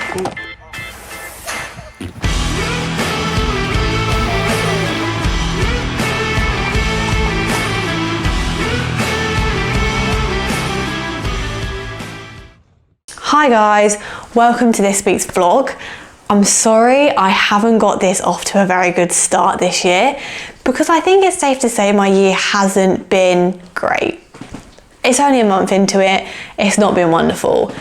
Hi guys, welcome to this week's vlog. I'm sorry I haven't got this off to a very good start this year because I think it's safe to say my year hasn't been great. It's only a month into it, it's not been wonderful.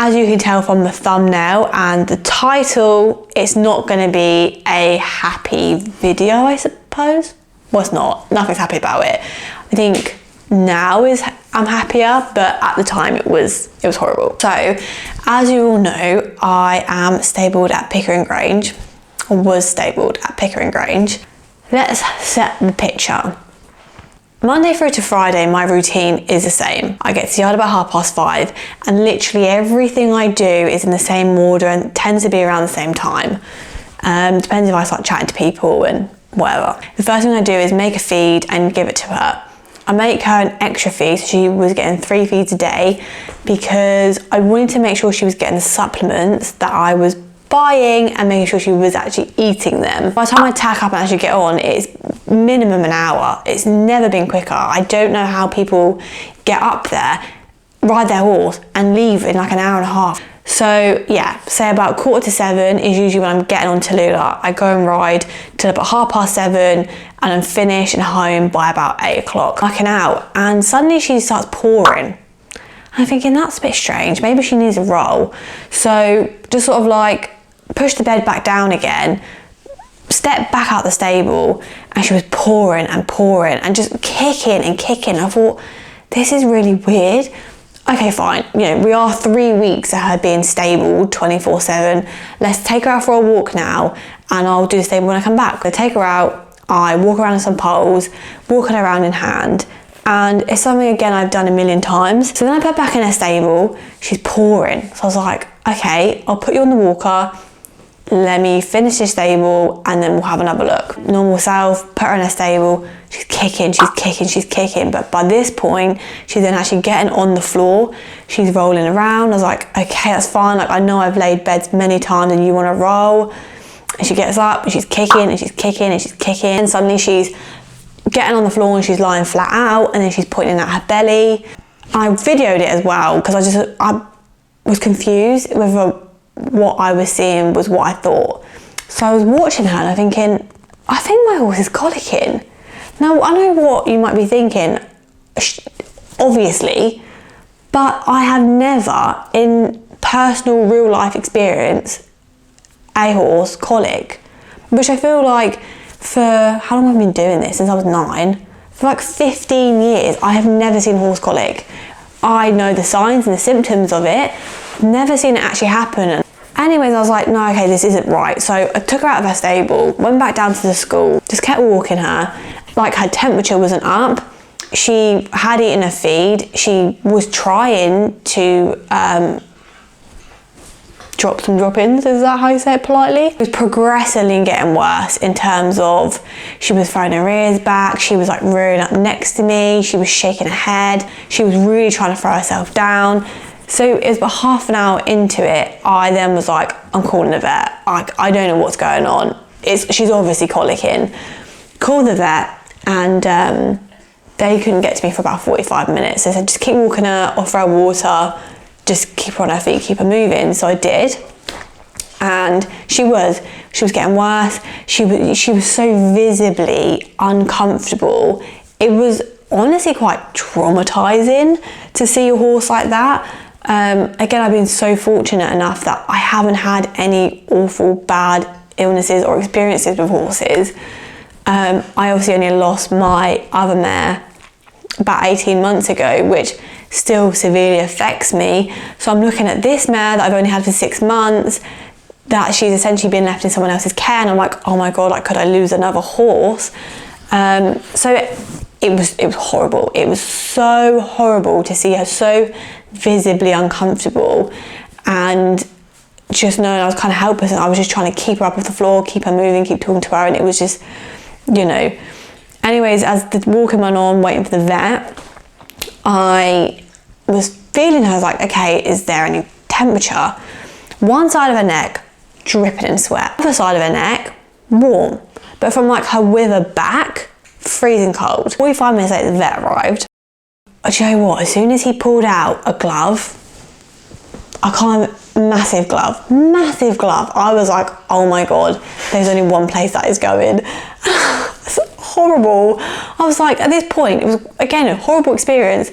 As you can tell from the thumbnail and the title, it's not going to be a happy video, I suppose. Well, it's not, nothing's happy about it. I think now I'm happier, but at the time it was horrible. So as you all know, I am stabled at Pickering Grange, or was stabled at Pickering Grange. Let's set the picture. Monday through to Friday, my routine is the same. I get to the yard about 5:30 and literally everything I do is in the same order and tends to be around the same time. Depends if I start chatting to people and whatever. The first thing I do is make a feed and give it to her. I make her an extra feed, so she was getting 3 feeds a day because I wanted to make sure she was getting the supplements that I was buying and making sure she was actually eating them. By the time I tack up and actually get on, it's minimum an hour. It's never been quicker. I don't know how people get up there, ride their horse and leave in like an hour and a half. So yeah, say about 6:45 is usually when I'm getting on Tallulah. I go and ride till about 7:30 and I'm finished and home by about 8 o'clock. Working out and suddenly she starts pouring. I'm thinking that's a bit strange, maybe she needs a roll. So just sort of like push the bed back down again, step back out the stable and she was pouring and just kicking and kicking. I thought, this is really weird. Okay, fine, you know, we are 3 weeks of her being stable 24/7. Let's take her out for a walk now and I'll do the stable when I come back. I take her out, I walk around on some poles, walking her around in hand, and it's something again I've done a million times. So then I put her back in her stable, she's pouring. So I was like, okay, I'll put you on the walker, let me finish this stable and then we'll have another look. Normal self, put her in her stable, she's kicking, but by this point, she's then actually getting on the floor, she's rolling around. I was like, okay, that's fine, like I know I've laid beds many times and you want to roll. And she gets up and she's kicking and suddenly she's getting on the floor and she's lying flat out and then she's pointing at her belly. I videoed it as well because I was confused whether what I was seeing was what I thought. So I was watching her and I'm thinking, I think my horse is colicking. Now I know what you might be thinking, obviously, but I have never in personal real life experience a horse colic, which I feel like for how long have I been doing this? Since I was 9. For like 15 years, I have never seen horse colic. I know the signs and the symptoms of it, never seen it actually happen. Anyways, I was like, no, okay, this isn't right. So I took her out of her stable, went back down to the school, just kept walking her. Like her temperature wasn't up. She had eaten a feed. She was trying to drop some drop-ins, is that how you say it politely? It was progressively getting worse in terms of she was throwing her ears back, she was like rearing up next to me, she was shaking her head, she was really trying to throw herself down. So it was about half an hour into it, I then was like, I'm calling the vet. I don't know what's going on. She's obviously colicking. Called the vet and they couldn't get to me for about 45 minutes. They said, just keep walking her, offer her water, just keep her on her feet, keep her moving. So I did, and she was getting worse. She was so visibly uncomfortable. It was honestly quite traumatizing to see a horse like that. Again, I've been so fortunate enough that I haven't had any awful bad illnesses or experiences with horses. I obviously only lost my other mare about 18 months ago, which still severely affects me. So I'm looking at this mare that I've only had for 6 months, that she's essentially been left in someone else's care, and I'm like, oh my God, like could I lose another horse? So it was horrible. It was so horrible to see her so visibly uncomfortable and just knowing I was kind of helpless, and I was just trying to keep her up off the floor, keep her moving, keep talking to her, and it was just, you know. Anyways, as the walking went on, waiting for the vet, I was feeling her, I was like, okay, is there any temperature? One side of her neck, dripping in sweat. The other side of her neck, warm. But from like her wither back, freezing cold. 45 minutes later, the vet arrived. Do you know what? As soon as he pulled out a glove, massive glove. I was like, oh my God, there's only one place that is going. It's horrible. I was like, at this point, it was, again, a horrible experience.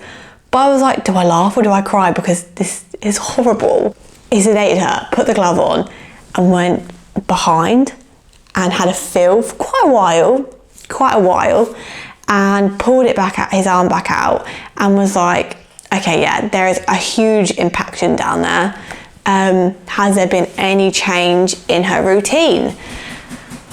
But I was like, do I laugh or do I cry? Because this is horrible. He sedated her, put the glove on, and went behind and had a feel for quite a while, and pulled it back out, his arm back out, and was like, okay, yeah, there is a huge impaction down there. Has there been any change in her routine?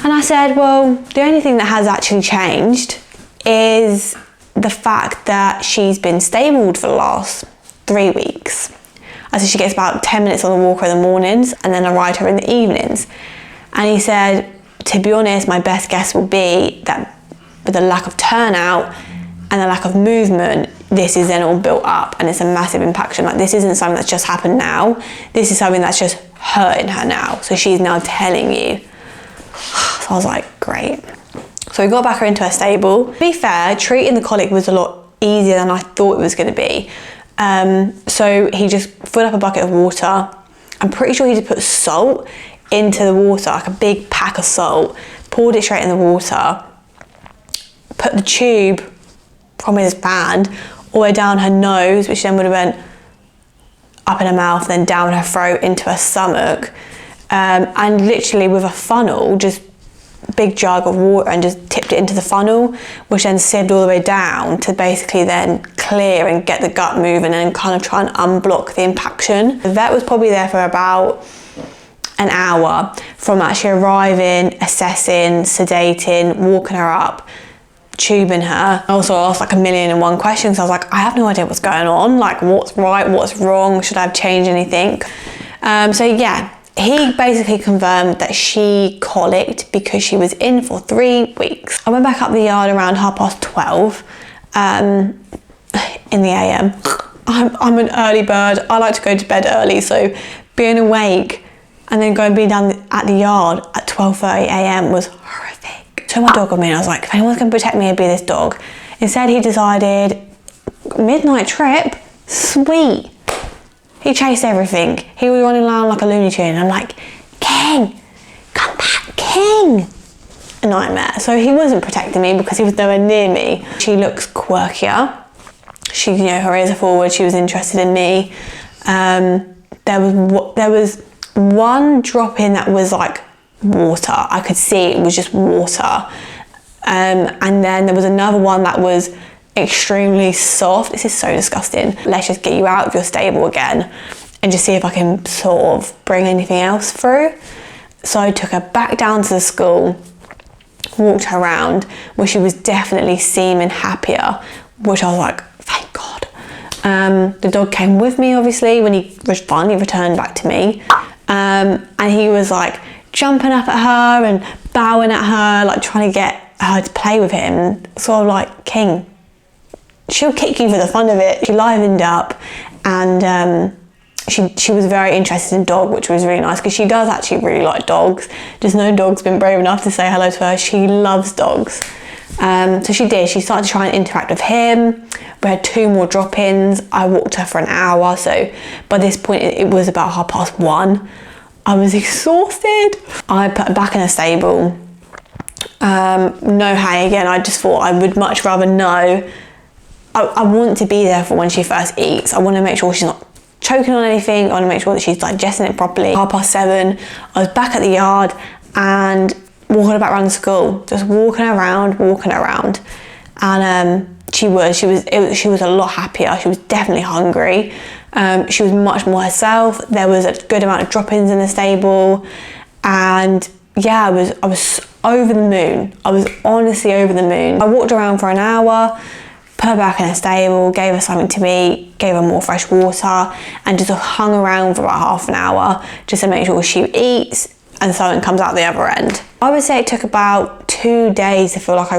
And I said, well, the only thing that has actually changed is the fact that she's been stabled for the last 3 weeks. I said she gets about 10 minutes on the walker in the mornings, and then I ride her in the evenings. And he said, to be honest, my best guess will be that with the lack of turnout and the lack of movement, this is then all built up, and it's a massive impaction. Like, this isn't something that's just happened now. This is something that's just hurting her now. So she's now telling you. So I was like, great. So we got back her into her stable. To be fair, treating the colic was a lot easier than I thought it was going to be. So he just filled up a bucket of water. I'm pretty sure he just put salt into the water, like a big pack of salt, poured it straight in the water, put the tube from his band all the way down her nose, which then would have went up in her mouth, then down her throat into her stomach, and literally with a funnel, just big jug of water, and just tipped it into the funnel, which then sieved all the way down to basically then clear and get the gut moving and kind of try and unblock the impaction. The vet was probably there for about an hour from actually arriving, assessing, sedating, walking her up, tubing her. I also asked like 1,000,001 questions. I was like, I have no idea what's going on, like what's right, what's wrong, should I have changed anything? So yeah, he basically confirmed that she colicked because she was in for 3 weeks. I went back up the yard around 12:30 in the AM. I'm an early bird. I like to go to bed early, so being awake and then going be down at the yard at 12:30 AM was horrific. Took my dog with me, and I was like, if anyone's going to protect me, it'd be this dog. Instead, he decided, midnight trip, sweet. He chased everything. He was running around like a Looney Tune. I'm like, King, come back, King. A nightmare. So he wasn't protecting me because he was nowhere near me. She looks quirkier. She, you know, her ears are forward. She was interested in me. There was one drop in that was like water. I could see it was just water. And then there was another one that was extremely soft. This is so disgusting. Let's just get you out of your stable again and just see if I can sort of bring anything else through. So I took her back down to the school, walked her around, where she was definitely seeming happier, which I was like, thank God. The dog came with me, obviously, when he finally returned back to me. And he was like jumping up at her and bowing at her, like trying to get her to play with him. So I'm like, King, she'll kick you for the fun of it. She livened up, and she was very interested in dog, which was really nice because she does actually really like dogs. Just no dog's been brave enough to say hello to her. She loves dogs. So she did. She started to try and interact with him. We had 2 more drop-ins. I walked her for an hour. So by this point, it was about 1:30. I was exhausted. I put her back in a stable. No hay again. I just thought I would much rather know. I want to be there for when she first eats. I want to make sure she's not choking on anything. I want to make sure that she's digesting it properly. 7:30, I was back at the yard and walking her back around the school, just walking around. And she was a lot happier. She was definitely hungry. She was much more herself. There was a good amount of drop-ins in the stable, and yeah, I was over the moon. I was honestly over the moon. I walked around for an hour, put her back in her stable, gave her something to eat, gave her more fresh water, and just hung around for about half an hour just to make sure she eats and something comes out the other end. I would say it took about 2 days to feel like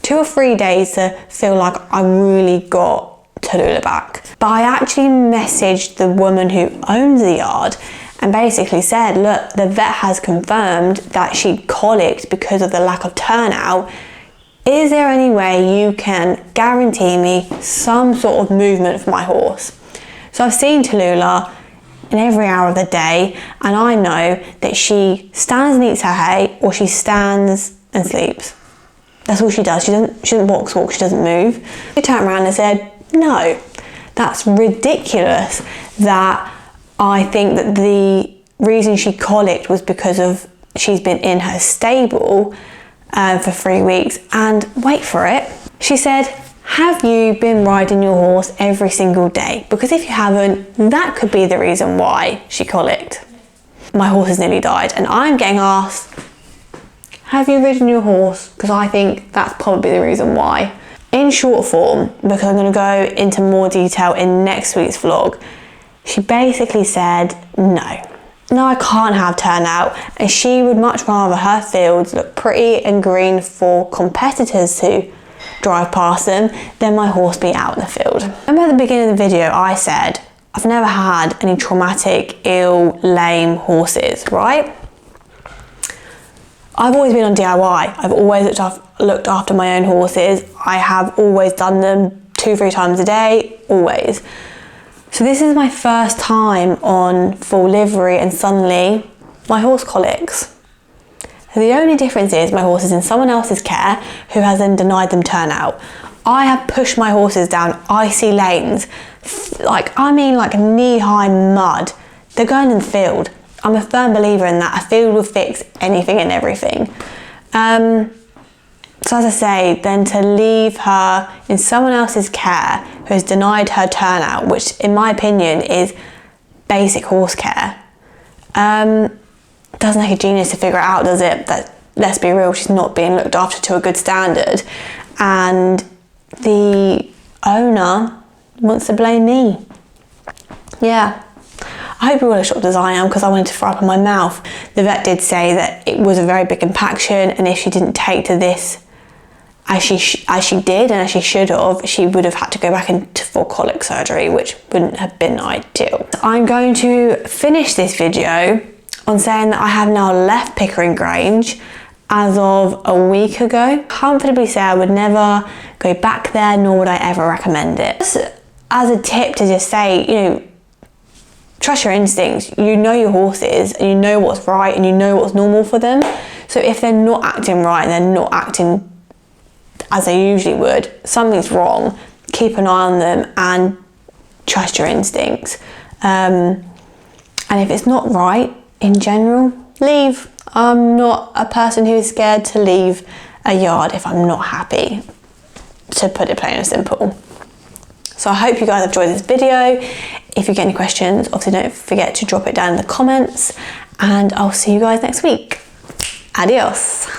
2 or 3 days to feel like I really got Tallulah back. But I actually messaged the woman who owns the yard, and basically said, look, the vet has confirmed that she colicked because of the lack of turnout. Is there any way you can guarantee me some sort of movement for my horse? So I've seen Tallulah in every hour of the day, and I know that she stands and eats her hay, or she stands and sleeps. That's all she does. She doesn't walk, she doesn't move. She turned around and said, no, that's ridiculous. That I think that the reason she colicked was because of she's been in her stable for 3 weeks. And wait for it, she said, have you been riding your horse every single day? Because if you haven't, that could be the reason why she colicked. My horse has nearly died, and I'm getting asked, have you ridden your horse? Because I think that's probably the reason why. In short form, because I'm going to go into more detail in next week's vlog, she basically said, no, I can't have turnout, and she would much rather her fields look pretty and green for competitors to drive past them than my horse be out in the field. Remember at the beginning of the video I said I've never had any traumatic, ill, lame horses, right? I've always been on DIY. I've always looked after my own horses. I have always done them 2-3 times a day, always. So this is my first time on full livery, and suddenly my horse colics. The only difference is my horse is in someone else's care who has then denied them turnout. I have pushed my horses down icy lanes, like knee-high mud. They're going in the field. I'm a firm believer in that. A field will fix anything and everything. So as I say, then to leave her in someone else's care who has denied her turnout, which in my opinion is basic horse care, doesn't take a genius to figure it out, does it? That, let's be real, she's not being looked after to a good standard, and the owner wants to blame me. Yeah, I hope you're all as shocked as I am, because I wanted to throw up in my mouth. The vet did say that it was a very big impaction, and if she didn't take to this as she did and as she should have, she would have had to go back into full colic surgery, which wouldn't have been ideal. I'm going to finish this video on saying that I have now left Pickering Grange as of a week ago. Comfortably say I would never go back there, nor would I ever recommend it. Just as a tip to just say, you know, trust your instincts. You know your horses, and you know what's right, and you know what's normal for them. So if they're not acting right and they're not acting as they usually would, something's wrong. Keep an eye on them and trust your instincts. And if it's not right, in general, leave. I'm not a person who is scared to leave a yard if I'm not happy, to put it plain and simple. So I hope you guys have enjoyed this video. If you get any questions, obviously don't forget to drop it down in the comments, and I'll see you guys next week. Adios.